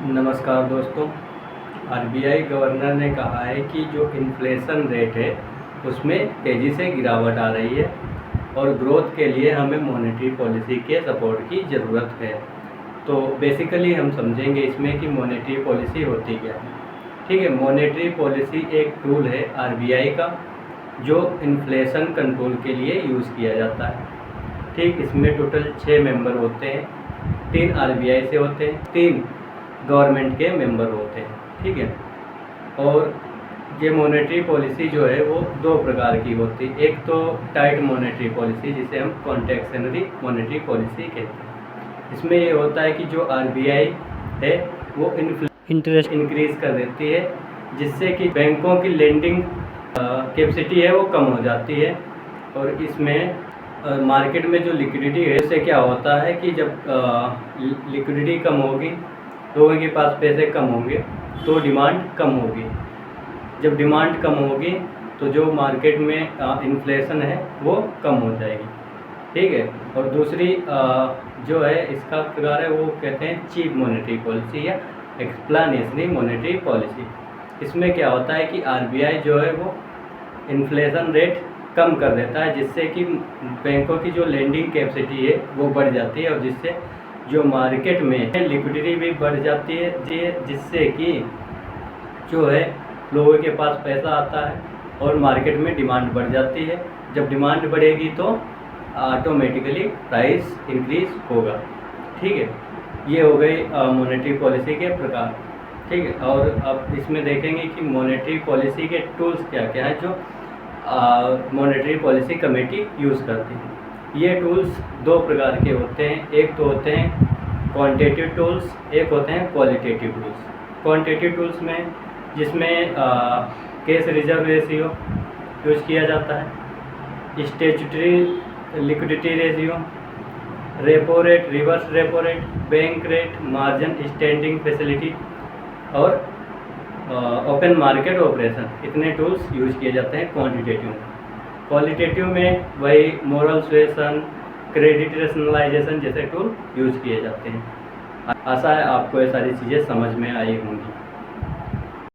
नमस्कार दोस्तों। RBI governor ने कहा है कि जो इन्फ्लेशन रेट है उसमें तेज़ी से गिरावट आ रही है और ग्रोथ के लिए हमें मॉनेटरी पॉलिसी के सपोर्ट की ज़रूरत है। तो बेसिकली हम समझेंगे इसमें कि मॉनेटरी पॉलिसी होती क्या है। ठीक है, मॉनेटरी पॉलिसी एक टूल है आरबीआई का जो इन्फ्लेशन कंट्रोल के लिए यूज़ किया जाता है। ठीक, इसमें टोटल 6 मेंबर होते हैं, 3 आरबीआई से होते हैं, 3 गवर्नमेंट के मेंबर होते हैं। ठीक है, और ये मॉनेटरी पॉलिसी जो है वो 2 प्रकार की होती है। एक तो टाइट मॉनेटरी पॉलिसी जिसे हम कॉन्ट्रैक्शनरी मॉनेटरी पॉलिसी कहते हैं। इसमें ये होता है कि जो आरबीआई है वो इंटरेस्ट इंक्रीज़ कर देती है जिससे कि बैंकों की लेंडिंग कैपेसिटी है वो कम हो जाती है। और इसमें मार्केट में जो लिक्विडिटी है उससे क्या होता है कि जब लिक्विडिटी कम होगी, लोगों के पास पैसे कम होंगे तो डिमांड कम होगी। जब डिमांड कम होगी तो जो मार्केट में इन्फ्लेशन है वो कम हो जाएगी। ठीक है, और दूसरी जो है इसका प्रकार है वो कहते हैं चीप मॉनेटरी पॉलिसी या एक्सप्लानेशनरी मॉनेटरी पॉलिसी। इसमें क्या होता है कि आरबीआई जो है वो इन्फ्लेशन रेट कम कर देता है जिससे कि बैंकों की जो लेंडिंग कैपेसिटी है वो बढ़ जाती है और जिससे जो मार्केट में लिक्विडिटी भी बढ़ जाती है जिससे कि जो है लोगों के पास पैसा आता है और मार्केट में डिमांड बढ़ जाती है। जब डिमांड बढ़ेगी तो ऑटोमेटिकली प्राइस इंक्रीज होगा। ठीक है, ये हो गई मॉनेटरी पॉलिसी के प्रकार। ठीक है, और अब इसमें देखेंगे कि मॉनेटरी पॉलिसी के टूल्स क्या क्या हैं जो मॉनेटरी पॉलिसी कमेटी यूज़ करती है। ये टूल्स 2 प्रकार के होते हैं। एक तो होते हैं क्वांटिटेटिव टूल्स, एक होते हैं क्वालिटेटिव टूल्स। क्वांटिटेटिव टूल्स में जिसमें कैश रिजर्व रेशियो यूज़ किया जाता है, statutory liquidity ratio, repo rate, reverse repo rate, bank rate, margin standing facility और ओपन मार्केट ऑपरेशन, इतने टूल्स यूज़ किए जाते हैं क्वांटिटेटिव में। क्वालिटेटिव में वही मोरल सुएसन, क्रेडिट रेशनलाइजेशन जैसे टूल यूज़ किए जाते हैं। आशा है आपको ये सारी चीज़ें समझ में आई होंगी।